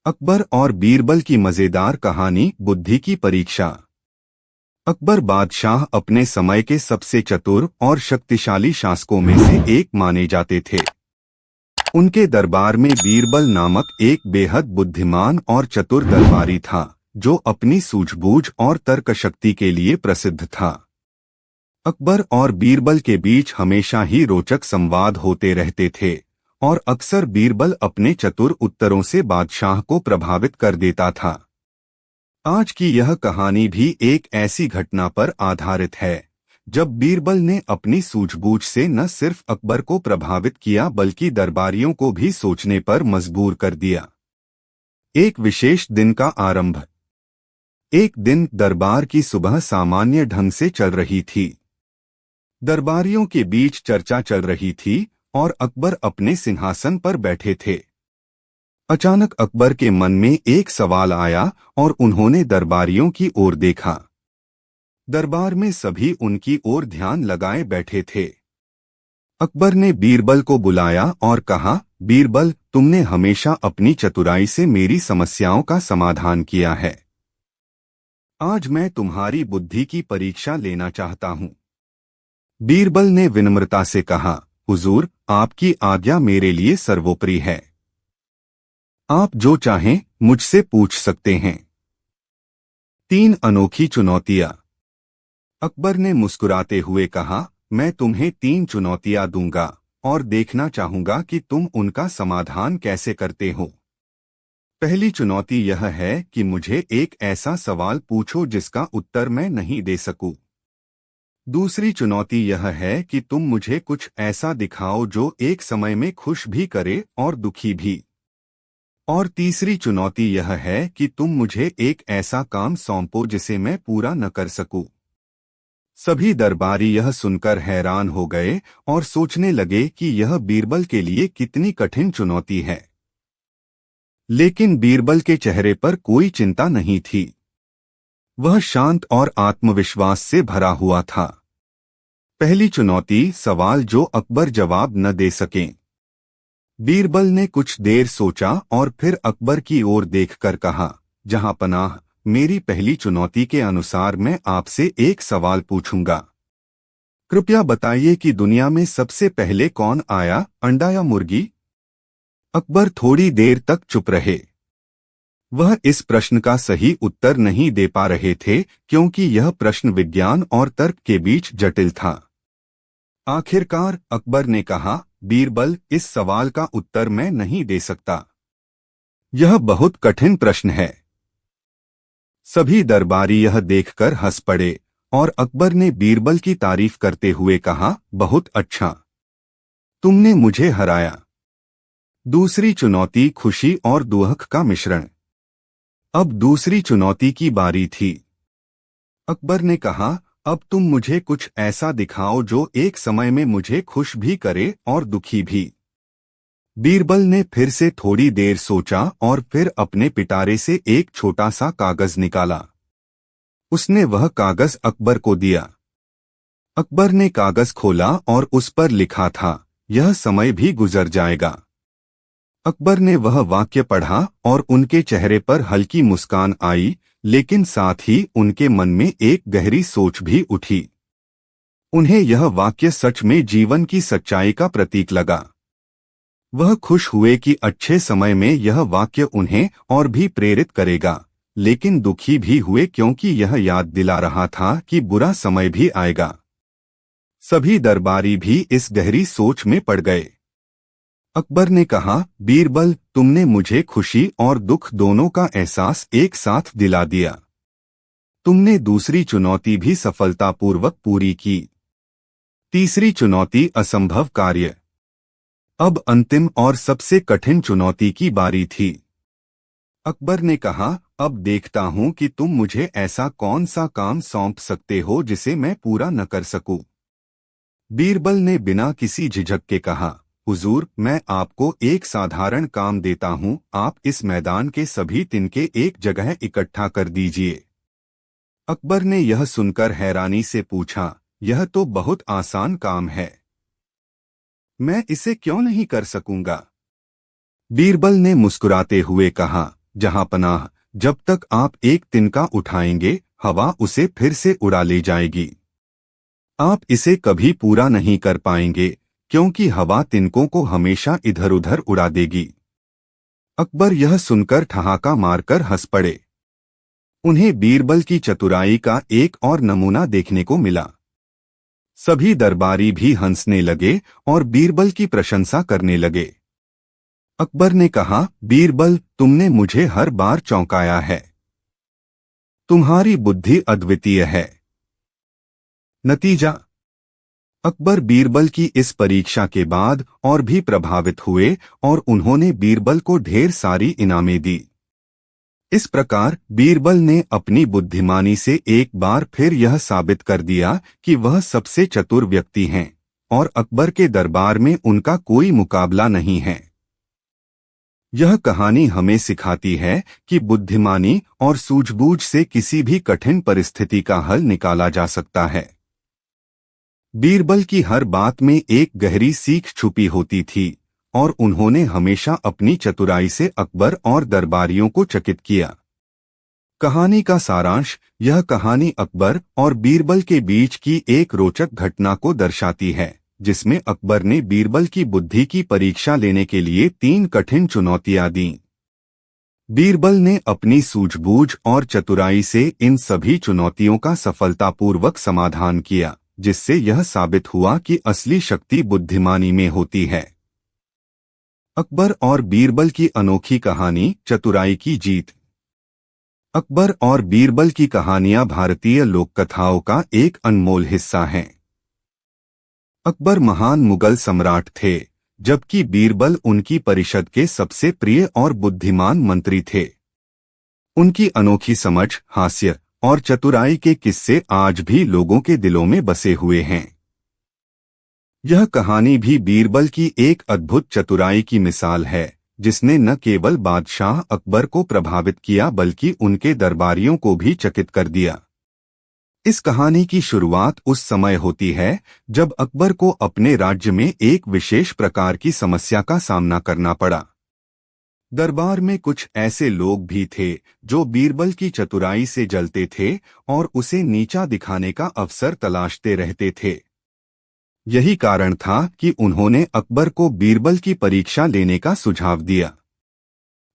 अकबर और बीरबल की मजेदार कहानी। बुद्धि की परीक्षा। अकबर बादशाह अपने समय के सबसे चतुर और शक्तिशाली शासकों में से एक माने जाते थे। उनके दरबार में बीरबल नामक एक बेहद बुद्धिमान और चतुर दरबारी था, जो अपनी सूझबूझ और तर्क शक्ति के लिए प्रसिद्ध था। अकबर और बीरबल के बीच हमेशा ही रोचक संवाद होते रहते थे, और अक्सर बीरबल अपने चतुर उत्तरों से बादशाह को प्रभावित कर देता था। आज की यह कहानी भी एक ऐसी घटना पर आधारित है, जब बीरबल ने अपनी सूझबूझ से न सिर्फ अकबर को प्रभावित किया बल्कि दरबारियों को भी सोचने पर मजबूर कर दिया। एक विशेष दिन का आरंभ। एक दिन दरबार की सुबह सामान्य ढंग से चल रही थी। दरबारियों के बीच चर्चा चल रही थी और अकबर अपने सिंहासन पर बैठे थे। अचानक अकबर के मन में एक सवाल आया और उन्होंने दरबारियों की ओर देखा। दरबार में सभी उनकी ओर ध्यान लगाए बैठे थे। अकबर ने बीरबल को बुलाया और कहा, बीरबल, तुमने हमेशा अपनी चतुराई से मेरी समस्याओं का समाधान किया है। आज मैं तुम्हारी बुद्धि की परीक्षा लेना चाहता हूं। बीरबल ने विनम्रता से कहा, हुजूर, आपकी आज्ञा मेरे लिए सर्वोपरि है। आप जो चाहें मुझसे पूछ सकते हैं। 3 अनोखी चुनौतियां। अकबर ने मुस्कुराते हुए कहा, मैं तुम्हें 3 चुनौतियां दूंगा और देखना चाहूंगा कि तुम उनका समाधान कैसे करते हो। पहली चुनौती यह है कि मुझे एक ऐसा सवाल पूछो जिसका उत्तर मैं नहीं दे सकूं। दूसरी चुनौती यह है कि तुम मुझे कुछ ऐसा दिखाओ जो एक समय में खुश भी करे और दुखी भी। और तीसरी चुनौती यह है कि तुम मुझे एक ऐसा काम सौंपो जिसे मैं पूरा न कर सकूं। सभी दरबारी यह सुनकर हैरान हो गए और सोचने लगे कि यह बीरबल के लिए कितनी कठिन चुनौती है। लेकिन बीरबल के चेहरे पर कोई चिंता नहीं थी। वह शांत और आत्मविश्वास से भरा हुआ था। पहली चुनौती, सवाल जो अकबर जवाब न दे सकें। बीरबल ने कुछ देर सोचा और फिर अकबर की ओर देखकर कहा, जहां पनाह, मेरी पहली चुनौती के अनुसार मैं आपसे एक सवाल पूछूंगा। कृपया बताइए कि दुनिया में सबसे पहले कौन आया, अंडा या मुर्गी? अकबर थोड़ी देर तक चुप रहे। वह इस प्रश्न का सही उत्तर नहीं दे पा रहे थे, क्योंकि यह प्रश्न विज्ञान और तर्क के बीच जटिल था। आखिरकार अकबर ने कहा, बीरबल, इस सवाल का उत्तर मैं नहीं दे सकता। यह बहुत कठिन प्रश्न है। सभी दरबारी यह देखकर हंस पड़े और अकबर ने बीरबल की तारीफ करते हुए कहा, बहुत अच्छा, तुमने मुझे हराया। दूसरी चुनौती, खुशी और दुख का मिश्रण। अब दूसरी चुनौती की बारी थी। अकबर ने कहा, अब तुम मुझे कुछ ऐसा दिखाओ जो एक समय में मुझे खुश भी करे और दुखी भी। बीरबल ने फिर से थोड़ी देर सोचा और फिर अपने पिटारे से एक छोटा सा कागज निकाला। उसने वह कागज अकबर को दिया। अकबर ने कागज खोला और उस पर लिखा था, यह समय भी गुजर जाएगा। अकबर ने वह वाक्य पढ़ा और उनके चेहरे पर हल्की मुस्कान आई, लेकिन साथ ही उनके मन में एक गहरी सोच भी उठी। उन्हें यह वाक्य सच में जीवन की सच्चाई का प्रतीक लगा। वह खुश हुए कि अच्छे समय में यह वाक्य उन्हें और भी प्रेरित करेगा, लेकिन दुखी भी हुए क्योंकि यह याद दिला रहा था कि बुरा समय भी आएगा। सभी दरबारी भी इस गहरी सोच में पड़ गए। अकबर ने कहा, बीरबल, तुमने मुझे खुशी और दुख दोनों का एहसास एक साथ दिला दिया। तुमने दूसरी चुनौती भी सफलतापूर्वक पूरी की। तीसरी चुनौती, असंभव कार्य। अब अंतिम और सबसे कठिन चुनौती की बारी थी। अकबर ने कहा, अब देखता हूं कि तुम मुझे ऐसा कौन सा काम सौंप सकते हो जिसे मैं पूरा न कर सकूं। बीरबल ने बिना किसी झिझक के कहा, हुजूर, मैं आपको एक साधारण काम देता हूं, आप इस मैदान के सभी तिनके एक जगह इकट्ठा कर दीजिए। अकबर ने यह सुनकर हैरानी से पूछा, यह तो बहुत आसान काम है, मैं इसे क्यों नहीं कर सकूंगा? बीरबल ने मुस्कुराते हुए कहा, जहां पनाह, जब तक आप एक तिनका उठाएंगे हवा उसे फिर से उड़ा ले जाएगी। आप इसे कभी पूरा नहीं कर पाएंगे क्योंकि हवा तिनकों को हमेशा इधर उधर उड़ा देगी। अकबर यह सुनकर ठहाका मारकर हंस पड़े। उन्हें बीरबल की चतुराई का एक और नमूना देखने को मिला। सभी दरबारी भी हंसने लगे और बीरबल की प्रशंसा करने लगे। अकबर ने कहा, बीरबल, तुमने मुझे हर बार चौंकाया है। तुम्हारी बुद्धि अद्वितीय है। नतीजा, अकबर बीरबल की इस परीक्षा के बाद और भी प्रभावित हुए और उन्होंने बीरबल को ढेर सारी इनामें दी। इस प्रकार बीरबल ने अपनी बुद्धिमानी से एक बार फिर यह साबित कर दिया कि वह सबसे चतुर व्यक्ति हैं और अकबर के दरबार में उनका कोई मुकाबला नहीं है। यह कहानी हमें सिखाती है कि बुद्धिमानी और सूझबूझ से किसी भी कठिन परिस्थिति का हल निकाला जा सकता है। बीरबल की हर बात में एक गहरी सीख छुपी होती थी और उन्होंने हमेशा अपनी चतुराई से अकबर और दरबारियों को चकित किया। कहानी का सारांश, यह कहानी अकबर और बीरबल के बीच की एक रोचक घटना को दर्शाती है, जिसमें अकबर ने बीरबल की बुद्धि की परीक्षा लेने के लिए 3 कठिन चुनौतियां दीं। बीरबल ने अपनी सूझबूझ और चतुराई से इन सभी चुनौतियों का सफलतापूर्वक समाधान किया, जिससे यह साबित हुआ कि असली शक्ति बुद्धिमानी में होती है। अकबर और बीरबल की अनोखी कहानी, चतुराई की जीत। अकबर और बीरबल की कहानियां भारतीय लोककथाओं का एक अनमोल हिस्सा हैं। अकबर महान मुगल सम्राट थे, जबकि बीरबल उनकी परिषद के सबसे प्रिय और बुद्धिमान मंत्री थे। उनकी अनोखी समझ, हास्य और चतुराई के किस्से आज भी लोगों के दिलों में बसे हुए हैं। यह कहानी भी बीरबल की एक अद्भुत चतुराई की मिसाल है, जिसने न केवल बादशाह अकबर को प्रभावित किया बल्कि उनके दरबारियों को भी चकित कर दिया। इस कहानी की शुरुआत उस समय होती है जब अकबर को अपने राज्य में एक विशेष प्रकार की समस्या का सामना करना पड़ा। दरबार में कुछ ऐसे लोग भी थे जो बीरबल की चतुराई से जलते थे और उसे नीचा दिखाने का अवसर तलाशते रहते थे। यही कारण था कि उन्होंने अकबर को बीरबल की परीक्षा लेने का सुझाव दिया।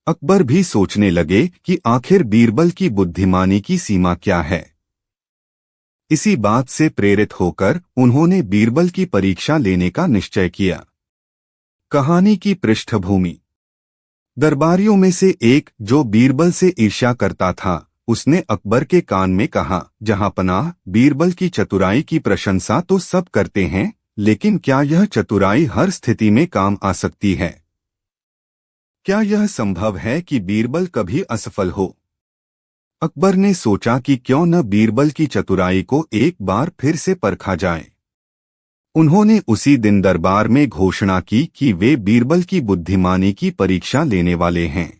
अकबर भी सोचने लगे कि आखिर बीरबल की बुद्धिमानी की सीमा क्या है। इसी बात से प्रेरित होकर उन्होंने बीरबल की परीक्षा लेने का निश्चय किया। कहानी की पृष्ठभूमि। दरबारियों में से एक, जो बीरबल से ईर्ष्या करता था, उसने अकबर के कान में कहा, जहां पनाह, बीरबल की चतुराई की प्रशंसा तो सब करते हैं, लेकिन क्या यह चतुराई हर स्थिति में काम आ सकती है? क्या यह संभव है कि बीरबल कभी असफल हो? अकबर ने सोचा कि क्यों न बीरबल की चतुराई को एक बार फिर से परखा जाए। उन्होंने उसी दिन दरबार में घोषणा की कि वे बीरबल की बुद्धिमानी की परीक्षा लेने वाले हैं।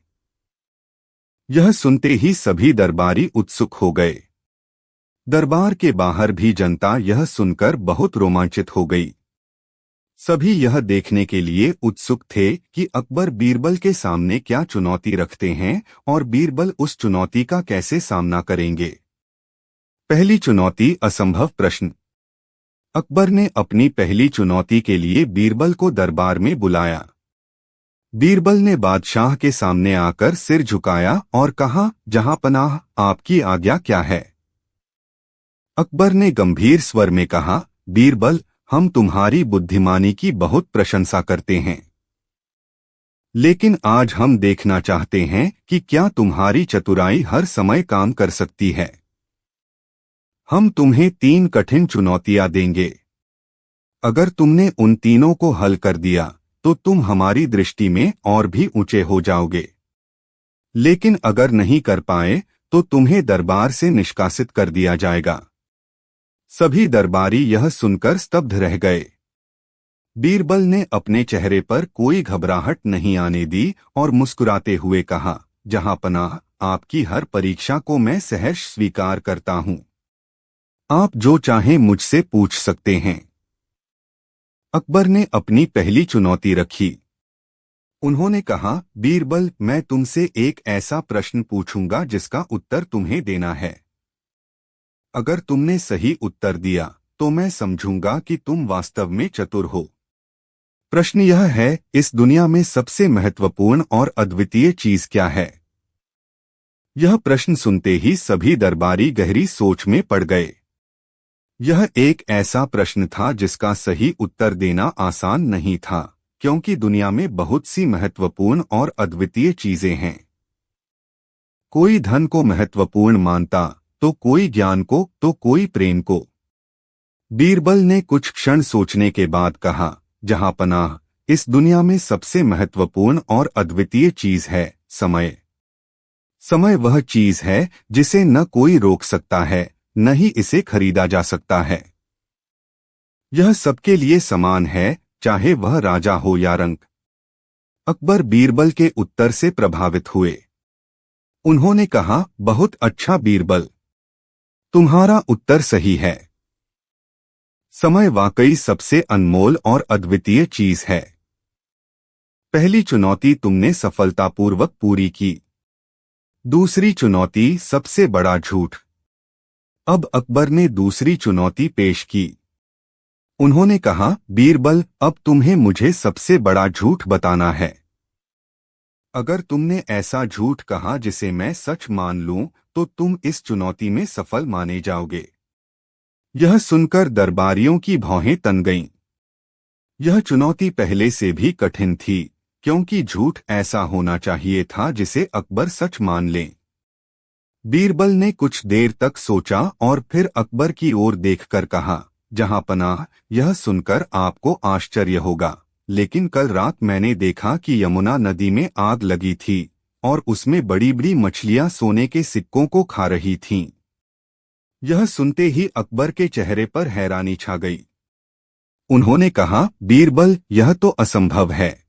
यह सुनते ही सभी दरबारी उत्सुक हो गए। दरबार के बाहर भी जनता यह सुनकर बहुत रोमांचित हो गई। सभी यह देखने के लिए उत्सुक थे कि अकबर बीरबल के सामने क्या चुनौती रखते हैं और बीरबल उस चुनौती का कैसे सामना करेंगे। पहली चुनौती, असंभव प्रश्न। अकबर ने अपनी पहली चुनौती के लिए बीरबल को दरबार में बुलाया। बीरबल ने बादशाह के सामने आकर सिर झुकाया और कहा, जहां पनाह, आपकी आज्ञा क्या है? अकबर ने गंभीर स्वर में कहा, बीरबल, हम तुम्हारी बुद्धिमानी की बहुत प्रशंसा करते हैं, लेकिन आज हम देखना चाहते हैं कि क्या तुम्हारी चतुराई हर समय काम कर सकती है। हम तुम्हें 3 कठिन चुनौतियां देंगे। अगर तुमने उन तीनों को हल कर दिया तो तुम हमारी दृष्टि में और भी ऊंचे हो जाओगे, लेकिन अगर नहीं कर पाए तो तुम्हें दरबार से निष्कासित कर दिया जाएगा। सभी दरबारी यह सुनकर स्तब्ध रह गए। बीरबल ने अपने चेहरे पर कोई घबराहट नहीं आने दी और मुस्कुराते हुए कहा, जहां पनाह, आपकी हर परीक्षा को मैं सहर्ष स्वीकार करता हूं। आप जो चाहें मुझसे पूछ सकते हैं। अकबर ने अपनी पहली चुनौती रखी। उन्होंने कहा, बीरबल, मैं तुमसे एक ऐसा प्रश्न पूछूंगा जिसका उत्तर तुम्हें देना है। अगर तुमने सही उत्तर दिया तो मैं समझूंगा कि तुम वास्तव में चतुर हो। प्रश्न यह है, इस दुनिया में सबसे महत्वपूर्ण और अद्वितीय चीज क्या है? यह प्रश्न सुनते ही सभी दरबारी गहरी सोच में पड़ गए। यह एक ऐसा प्रश्न था जिसका सही उत्तर देना आसान नहीं था, क्योंकि दुनिया में बहुत सी महत्वपूर्ण और अद्वितीय चीजें हैं। कोई धन को महत्वपूर्ण मानता, तो कोई ज्ञान को, तो कोई प्रेम को। बीरबल ने कुछ क्षण सोचने के बाद कहा, जहां पनाह, इस दुनिया में सबसे महत्वपूर्ण और अद्वितीय चीज है समय। समय वह चीज है जिसे न कोई रोक सकता है, न ही इसे खरीदा जा सकता है। यह सबके लिए समान है, चाहे वह राजा हो या रंक। अकबर बीरबल के उत्तर से प्रभावित हुए। उन्होंने कहा, बहुत अच्छा बीरबल, तुम्हारा उत्तर सही है। समय वाकई सबसे अनमोल और अद्वितीय चीज है। पहली चुनौती तुमने सफलतापूर्वक पूरी की। दूसरी चुनौती सबसे बड़ा झूठ। अब अकबर ने दूसरी चुनौती पेश की। उन्होंने कहा, बीरबल, अब तुम्हें मुझे सबसे बड़ा झूठ बताना है। अगर तुमने ऐसा झूठ कहा जिसे मैं सच मान लूं, तो तुम इस चुनौती में सफल माने जाओगे। यह सुनकर दरबारियों की भौहें तन गईं। यह चुनौती पहले से भी कठिन थी, क्योंकि झूठ ऐसा होना चाहिए था जिसे अकबर सच मान ले। बीरबल ने कुछ देर तक सोचा और फिर अकबर की ओर देखकर कहा, जहां पनाह, यह सुनकर आपको आश्चर्य होगा, लेकिन कल रात मैंने देखा कि यमुना नदी में आग लगी थी और उसमें बड़ी बड़ी मछलियां सोने के सिक्कों को खा रही थीं। यह सुनते ही अकबर के चेहरे पर हैरानी छा गई। उन्होंने कहा, बीरबल, यह तो असंभव है।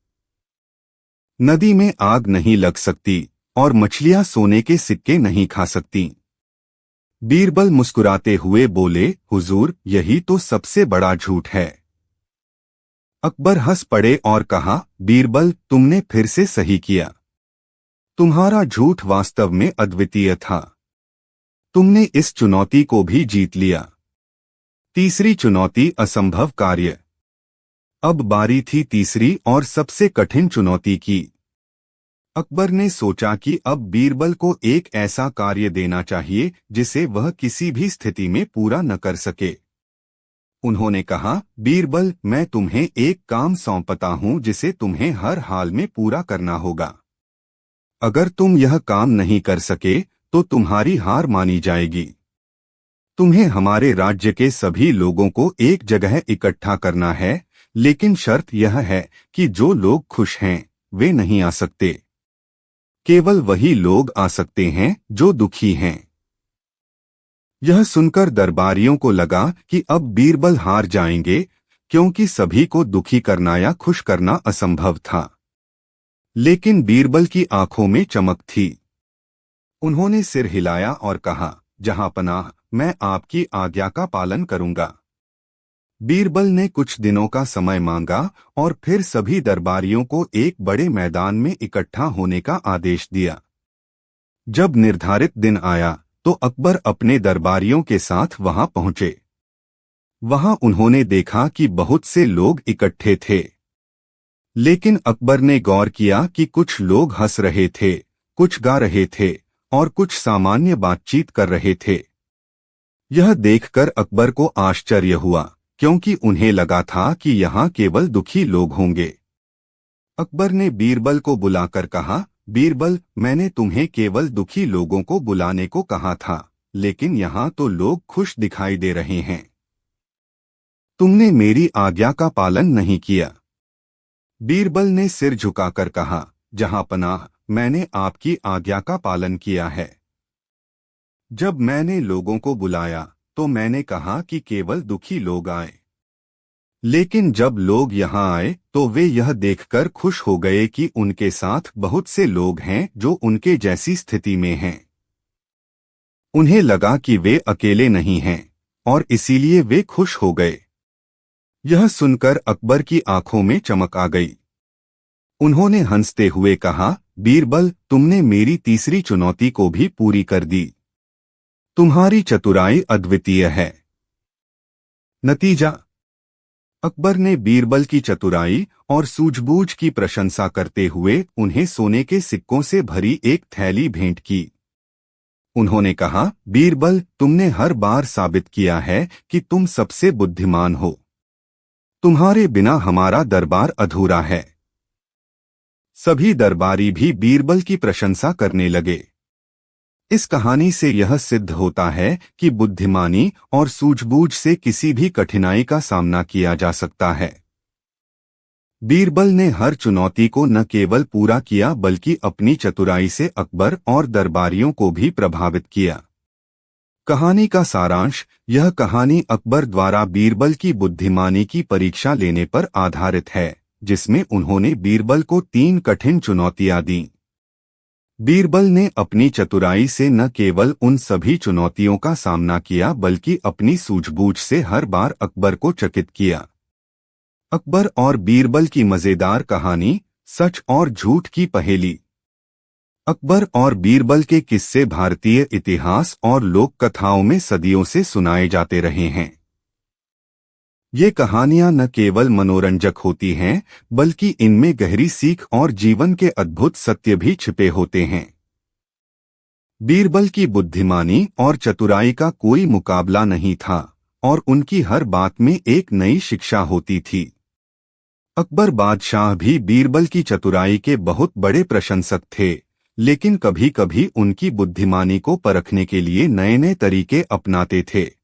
नदी में आग नहीं लग सकती और मछलियां सोने के सिक्के नहीं खा सकती। बीरबल मुस्कुराते हुए बोले, हुजूर, यही तो सबसे बड़ा झूठ है। अकबर हंस पड़े और कहा, बीरबल, तुमने फिर से सही किया। तुम्हारा झूठ वास्तव में अद्वितीय था। तुमने इस चुनौती को भी जीत लिया। तीसरी चुनौती असंभव कार्य। अब बारी थी तीसरी और सबसे कठिन चुनौती की। अकबर ने सोचा कि अब बीरबल को एक ऐसा कार्य देना चाहिए जिसे वह किसी भी स्थिति में पूरा न कर सके। उन्होंने कहा, बीरबल, मैं तुम्हें एक काम सौंपता हूं जिसे तुम्हें हर हाल में पूरा करना होगा। अगर तुम यह काम नहीं कर सके तो तुम्हारी हार मानी जाएगी। तुम्हें हमारे राज्य के सभी लोगों को एक जगह इकट्ठा करना है, लेकिन शर्त यह है कि जो लोग खुश हैं वे नहीं आ सकते। केवल वही लोग आ सकते हैं जो दुखी हैं। यह सुनकर दरबारियों को लगा कि अब बीरबल हार जाएंगे, क्योंकि सभी को दुखी करना या खुश करना असंभव था। लेकिन बीरबल की आंखों में चमक थी। उन्होंने सिर हिलाया और कहा, जहां पनाह, मैं आपकी आज्ञा का पालन करूंगा। बीरबल ने कुछ दिनों का समय मांगा और फिर सभी दरबारियों को एक बड़े मैदान में इकट्ठा होने का आदेश दिया। जब निर्धारित दिन आया तो अकबर अपने दरबारियों के साथ वहां पहुंचे। वहां उन्होंने देखा कि बहुत से लोग इकट्ठे थे। लेकिन अकबर ने गौर किया कि कुछ लोग हंस रहे थे, कुछ गा रहे थे और कुछ सामान्य बातचीत कर रहे थे। यह देखकर अकबर को आश्चर्य हुआ, क्योंकि उन्हें लगा था कि यहाँ केवल दुखी लोग होंगे। अकबर ने बीरबल को बुलाकर कहा, बीरबल, मैंने तुम्हें केवल दुखी लोगों को बुलाने को कहा था, लेकिन यहाँ तो लोग खुश दिखाई दे रहे हैं। तुमने मेरी आज्ञा का पालन नहीं किया। बीरबल ने सिर झुकाकर कहा, जहां पनाह, मैंने आपकी आज्ञा का पालन किया है। जब मैंने लोगों को बुलाया तो मैंने कहा कि केवल दुखी लोग आए। लेकिन जब लोग यहाँ आए तो वे यह देखकर खुश हो गए कि उनके साथ बहुत से लोग हैं जो उनके जैसी स्थिति में हैं। उन्हें लगा कि वे अकेले नहीं हैं और इसीलिए वे खुश हो गए। यह सुनकर अकबर की आंखों में चमक आ गई। उन्होंने हंसते हुए कहा, बीरबल, तुमने मेरी तीसरी चुनौती को भी पूरी कर दी। तुम्हारी चतुराई अद्वितीय है। नतीजा। अकबर ने बीरबल की चतुराई और सूझबूझ की प्रशंसा करते हुए उन्हें सोने के सिक्कों से भरी एक थैली भेंट की। उन्होंने कहा, बीरबल, तुमने हर बार साबित किया है कि तुम सबसे बुद्धिमान हो। तुम्हारे बिना हमारा दरबार अधूरा है। सभी दरबारी भी बीरबल की प्रशंसा करने लगे। इस कहानी से यह सिद्ध होता है कि बुद्धिमानी और सूझबूझ से किसी भी कठिनाई का सामना किया जा सकता है। बीरबल ने हर चुनौती को न केवल पूरा किया बल्कि अपनी चतुराई से अकबर और दरबारियों को भी प्रभावित किया। कहानी का सारांश। यह कहानी अकबर द्वारा बीरबल की बुद्धिमानी की परीक्षा लेने पर आधारित है, जिसमें उन्होंने बीरबल को 3 कठिन चुनौतियां दीं। बीरबल ने अपनी चतुराई से न केवल उन सभी चुनौतियों का सामना किया बल्कि अपनी सूझबूझ से हर बार अकबर को चकित किया। अकबर और बीरबल की मजेदार कहानी, सच और झूठ की पहेली। अकबर और बीरबल के किस्से भारतीय इतिहास और लोक कथाओं में सदियों से सुनाए जाते रहे हैं। ये कहानियां न केवल मनोरंजक होती हैं, बल्कि इनमें गहरी सीख और जीवन के अद्भुत सत्य भी छिपे होते हैं। बीरबल की बुद्धिमानी और चतुराई का कोई मुकाबला नहीं था, और उनकी हर बात में एक नई शिक्षा होती थी। अकबर बादशाह भी बीरबल की चतुराई के बहुत बड़े प्रशंसक थे, लेकिन कभी-कभी उनकी बुद्धिमानी को परखने के लिए नए-नए तरीके अपनाते थे।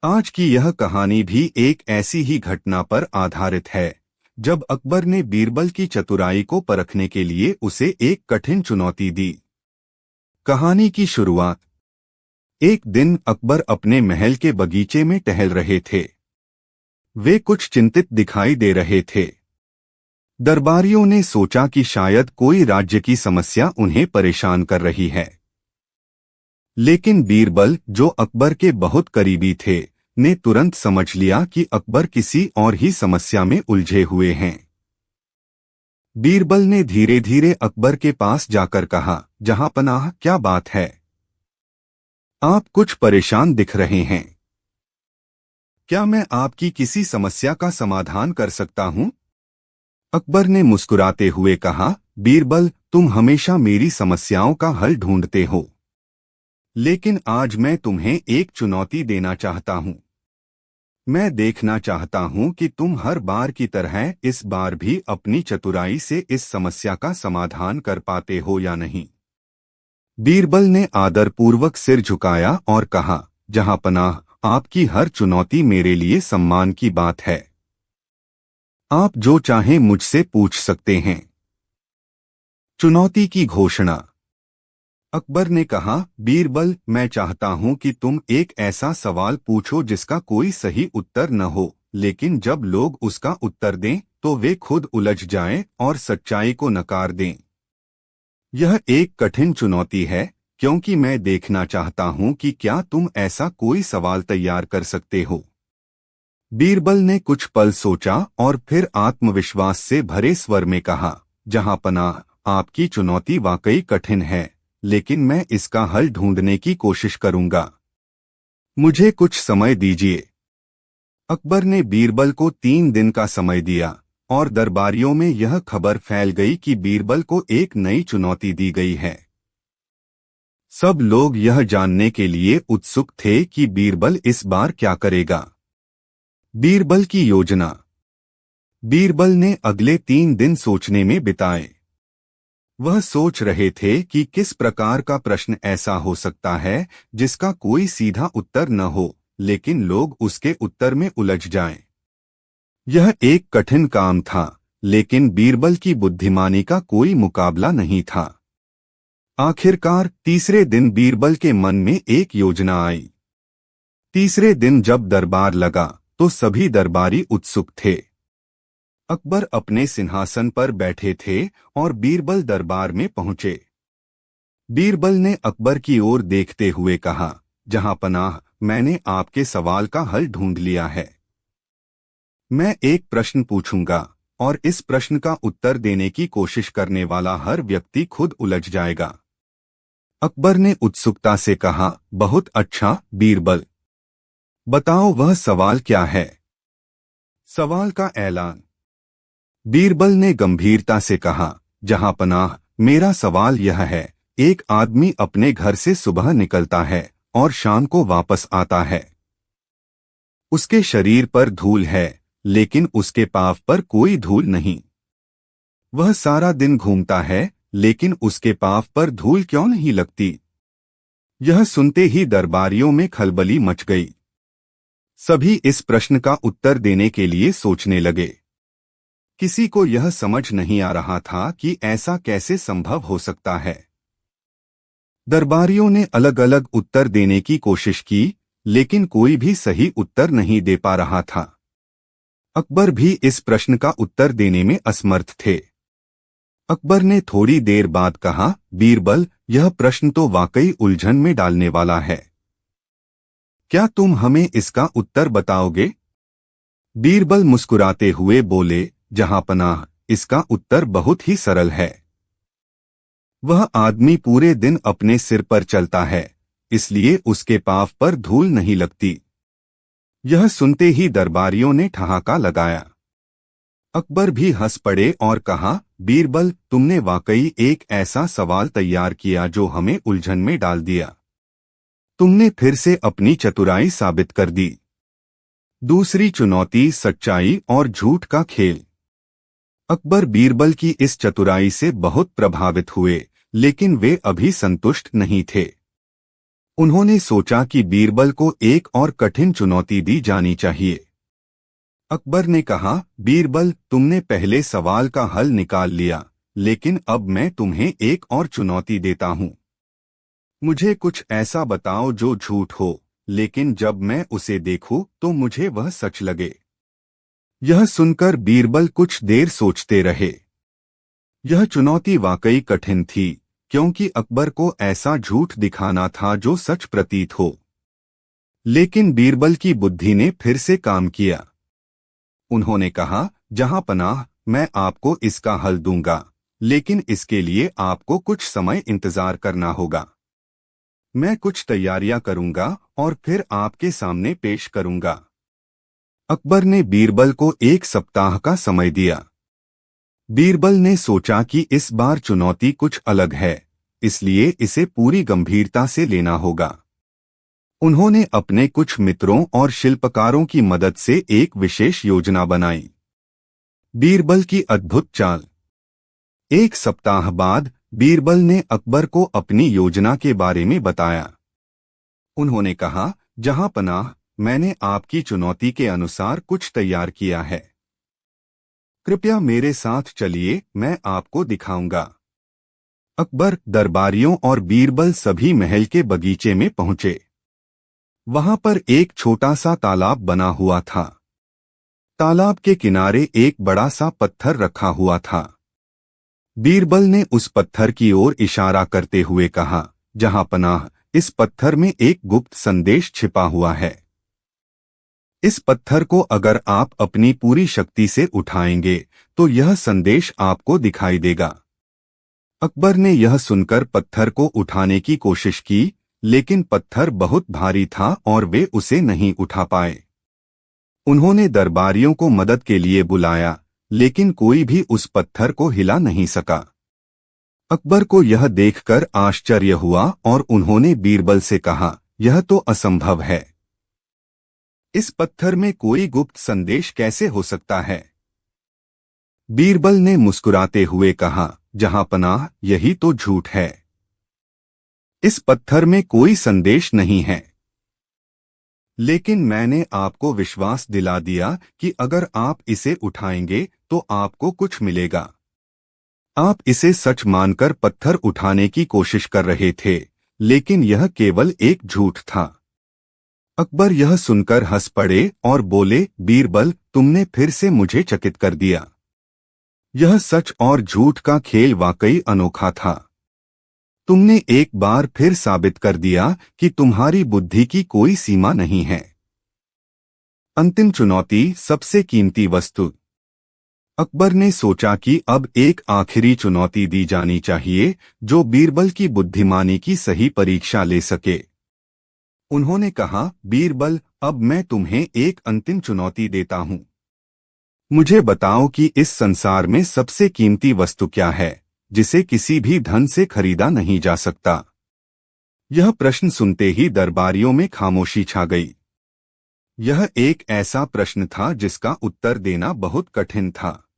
आज की यह कहानी भी एक ऐसी ही घटना पर आधारित है, जब अकबर ने बीरबल की चतुराई को परखने के लिए उसे एक कठिन चुनौती दी। कहानी की शुरुआत। एक दिन अकबर अपने महल के बगीचे में टहल रहे थे। वे कुछ चिंतित दिखाई दे रहे थे। दरबारियों ने सोचा कि शायद कोई राज्य की समस्या उन्हें परेशान कर रही है। लेकिन बीरबल, जो अकबर के बहुत करीबी थे, ने तुरंत समझ लिया कि अकबर किसी और ही समस्या में उलझे हुए हैं। बीरबल ने धीरे धीरे अकबर के पास जाकर कहा, जहांपनाह, क्या बात है? आप कुछ परेशान दिख रहे हैं। क्या मैं आपकी किसी समस्या का समाधान कर सकता हूं? अकबर ने मुस्कुराते हुए कहा, बीरबल, तुम हमेशा मेरी समस्याओं का हल ढूंढते हो, लेकिन आज मैं तुम्हें एक चुनौती देना चाहता हूं। मैं देखना चाहता हूं कि तुम हर बार की तरह इस बार भी अपनी चतुराई से इस समस्या का समाधान कर पाते हो या नहीं। बीरबल ने आदरपूर्वक सिर झुकाया और कहा, जहांपनाह, आपकी हर चुनौती मेरे लिए सम्मान की बात है। आप जो चाहें मुझसे पूछ सकते हैं। चुनौती की घोषणा। अकबर ने कहा, बीरबल, मैं चाहता हूं कि तुम एक ऐसा सवाल पूछो जिसका कोई सही उत्तर न हो, लेकिन जब लोग उसका उत्तर दें तो वे खुद उलझ जाएं और सच्चाई को नकार दें। यह एक कठिन चुनौती है, क्योंकि मैं देखना चाहता हूं कि क्या तुम ऐसा कोई सवाल तैयार कर सकते हो। बीरबल ने कुछ पल सोचा और फिर आत्मविश्वास से भरे स्वर में कहा, जहांपनाह, आपकी चुनौती वाकई कठिन है, लेकिन मैं इसका हल ढूंढने की कोशिश करूंगा। मुझे कुछ समय दीजिए। अकबर ने बीरबल को 3 दिन का समय दिया, और दरबारियों में यह खबर फैल गई कि बीरबल को एक नई चुनौती दी गई है। सब लोग यह जानने के लिए उत्सुक थे कि बीरबल इस बार क्या करेगा। बीरबल की योजना। बीरबल ने अगले 3 दिन सोचने में बिताए। वह सोच रहे थे कि किस प्रकार का प्रश्न ऐसा हो सकता है जिसका कोई सीधा उत्तर न हो, लेकिन लोग उसके उत्तर में उलझ जाएं। यह एक कठिन काम था, लेकिन बीरबल की बुद्धिमानी का कोई मुकाबला नहीं था। आखिरकार तीसरे दिन बीरबल के मन में एक योजना आई। तीसरे दिन जब दरबार लगा तो सभी दरबारी उत्सुक थे। अकबर अपने सिंहासन पर बैठे थे और बीरबल दरबार में पहुंचे। बीरबल ने अकबर की ओर देखते हुए कहा, जहांपनाह, मैंने आपके सवाल का हल ढूंढ लिया है। मैं एक प्रश्न पूछूंगा और इस प्रश्न का उत्तर देने की कोशिश करने वाला हर व्यक्ति खुद उलझ जाएगा। अकबर ने उत्सुकता से कहा, बहुत अच्छा बीरबल, बताओ वह सवाल क्या है। सवाल का ऐलान। बीरबल ने गंभीरता से कहा, जहांपनाह, मेरा सवाल यह है, एक आदमी अपने घर से सुबह निकलता है और शाम को वापस आता है। उसके शरीर पर धूल है, लेकिन उसके पाँव पर कोई धूल नहीं। वह सारा दिन घूमता है, लेकिन उसके पाँव पर धूल क्यों नहीं लगती? यह सुनते ही दरबारियों में खलबली मच गई। सभी इस प्रश्न का उत्तर देने के लिए सोचने लगे। किसी को यह समझ नहीं आ रहा था कि ऐसा कैसे संभव हो सकता है। दरबारियों ने अलग अलग उत्तर देने की कोशिश की, लेकिन कोई भी सही उत्तर नहीं दे पा रहा था। अकबर भी इस प्रश्न का उत्तर देने में असमर्थ थे। अकबर ने थोड़ी देर बाद कहा, बीरबल, यह प्रश्न तो वाकई उलझन में डालने वाला है। क्या तुम हमें इसका उत्तर बताओगे? बीरबल मुस्कुराते हुए बोले, जहांपनाह, इसका उत्तर बहुत ही सरल है। वह आदमी पूरे दिन अपने सिर पर चलता है, इसलिए उसके पाँव पर धूल नहीं लगती। यह सुनते ही दरबारियों ने ठहाका लगाया। अकबर भी हंस पड़े और कहा, बीरबल, तुमने वाकई एक ऐसा सवाल तैयार किया जो हमें उलझन में डाल दिया। तुमने फिर से अपनी चतुराई साबित कर दी। दूसरी चुनौती, सच्चाई और झूठ का खेल। अकबर बीरबल की इस चतुराई से बहुत प्रभावित हुए, लेकिन वे अभी संतुष्ट नहीं थे। उन्होंने सोचा कि बीरबल को एक और कठिन चुनौती दी जानी चाहिए। अकबर ने कहा, बीरबल, तुमने पहले सवाल का हल निकाल लिया, लेकिन अब मैं तुम्हें एक और चुनौती देता हूं। मुझे कुछ ऐसा बताओ जो झूठ हो, लेकिन जब मैं उसे देखूं तो मुझे वह सच लगे। यह सुनकर बीरबल कुछ देर सोचते रहे। यह चुनौती वाकई कठिन थी, क्योंकि अकबर को ऐसा झूठ दिखाना था जो सच प्रतीत हो। लेकिन बीरबल की बुद्धि ने फिर से काम किया। उन्होंने कहा, जहांपनाह, मैं आपको इसका हल दूंगा, लेकिन इसके लिए आपको कुछ समय इंतजार करना होगा। मैं कुछ तैयारियां करूंगा और फिर आपके सामने पेश करूंगा। अकबर ने बीरबल को 1 सप्ताह का समय दिया। बीरबल ने सोचा कि इस बार चुनौती कुछ अलग है, इसलिए इसे पूरी गंभीरता से लेना होगा। उन्होंने अपने कुछ मित्रों और शिल्पकारों की मदद से एक विशेष योजना बनाई। बीरबल की अद्भुत चाल। 1 सप्ताह बाद बीरबल ने अकबर को अपनी योजना के बारे में बताया। उन्होंने कहा, जहांपनाह, मैंने आपकी चुनौती के अनुसार कुछ तैयार किया है। कृपया मेरे साथ चलिए, मैं आपको दिखाऊंगा। अकबर, दरबारियों और बीरबल सभी महल के बगीचे में पहुंचे। वहां पर एक छोटा सा तालाब बना हुआ था। तालाब के किनारे एक बड़ा सा पत्थर रखा हुआ था। बीरबल ने उस पत्थर की ओर इशारा करते हुए कहा, जहांपनाह, इस पत्थर में एक गुप्त संदेश छिपा हुआ है। इस पत्थर को अगर आप अपनी पूरी शक्ति से उठाएंगे तो यह संदेश आपको दिखाई देगा। अकबर ने यह सुनकर पत्थर को उठाने की कोशिश की, लेकिन पत्थर बहुत भारी था और वे उसे नहीं उठा पाए। उन्होंने दरबारियों को मदद के लिए बुलाया, लेकिन कोई भी उस पत्थर को हिला नहीं सका। अकबर को यह देखकर आश्चर्य हुआ और उन्होंने बीरबल से कहा, यह तो असंभव है। इस पत्थर में कोई गुप्त संदेश कैसे हो सकता है? बीरबल ने मुस्कुराते हुए कहा, जहांपनाह, यही तो झूठ है। इस पत्थर में कोई संदेश नहीं है। लेकिन मैंने आपको विश्वास दिला दिया कि अगर आप इसे उठाएंगे तो आपको कुछ मिलेगा। आप इसे सच मानकर पत्थर उठाने की कोशिश कर रहे थे, लेकिन यह केवल एक झूठ था। अकबर यह सुनकर हंस पड़े और बोले, बीरबल, तुमने फिर से मुझे चकित कर दिया। यह सच और झूठ का खेल वाकई अनोखा था। तुमने एक बार फिर साबित कर दिया कि तुम्हारी बुद्धि की कोई सीमा नहीं है। अंतिम चुनौती, सबसे कीमती वस्तु। अकबर ने सोचा कि अब एक आखिरी चुनौती दी जानी चाहिए जो बीरबल की बुद्धिमानी की सही परीक्षा ले सके। उन्होंने कहा, बीरबल, अब मैं तुम्हें एक अंतिम चुनौती देता हूं। मुझे बताओ कि इस संसार में सबसे कीमती वस्तु क्या है जिसे किसी भी धन से खरीदा नहीं जा सकता। यह प्रश्न सुनते ही दरबारियों में खामोशी छा गई। यह एक ऐसा प्रश्न था जिसका उत्तर देना बहुत कठिन था।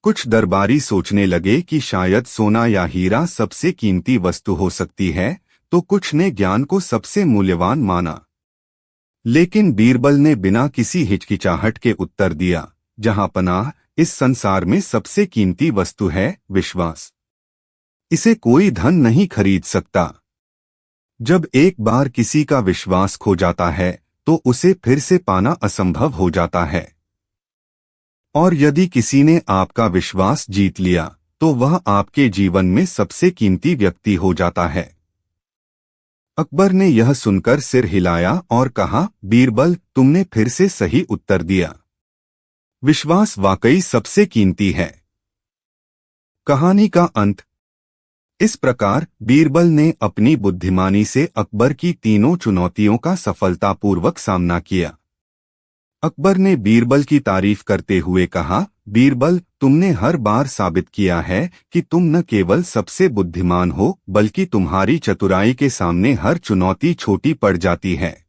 कुछ दरबारी सोचने लगे कि शायद सोना या हीरा सबसे कीमती वस्तु हो सकती है, तो कुछ ने ज्ञान को सबसे मूल्यवान माना। लेकिन बीरबल ने बिना किसी हिचकिचाहट के उत्तर दिया, जहां पनाह, इस संसार में सबसे कीमती वस्तु है विश्वास। इसे कोई धन नहीं खरीद सकता। जब एक बार किसी का विश्वास खो जाता है तो उसे फिर से पाना असंभव हो जाता है। और यदि किसी ने आपका विश्वास जीत लिया तो वह आपके जीवन में सबसे कीमती व्यक्ति हो जाता है। अकबर ने यह सुनकर सिर हिलाया और कहा, बीरबल, तुमने फिर से सही उत्तर दिया। विश्वास वाकई सबसे कीमती है। कहानी का अंत। इस प्रकार बीरबल ने अपनी बुद्धिमानी से अकबर की तीनों चुनौतियों का सफलतापूर्वक सामना किया। अकबर ने बीरबल की तारीफ करते हुए कहा, बीरबल, तुमने हर बार साबित किया है कि तुम न केवल सबसे बुद्धिमान हो बल्कि तुम्हारी चतुराई के सामने हर चुनौती छोटी पड़ जाती है।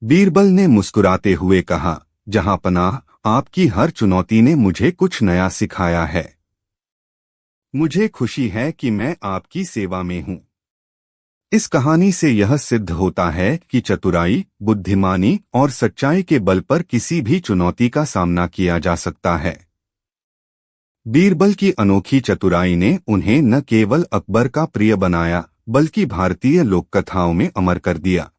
बीरबल ने मुस्कुराते हुए कहा, जहां पनाह, आपकी हर चुनौती ने मुझे कुछ नया सिखाया है। मुझे खुशी है कि मैं आपकी सेवा में हूं। इस कहानी से यह सिद्ध होता है कि चतुराई, बुद्धिमानी और सच्चाई के बल पर किसी भी चुनौती का सामना किया जा सकता है। बीरबल की अनोखी चतुराई ने उन्हें न केवल अकबर का प्रिय बनाया बल्कि भारतीय लोक कथाओं में अमर कर दिया।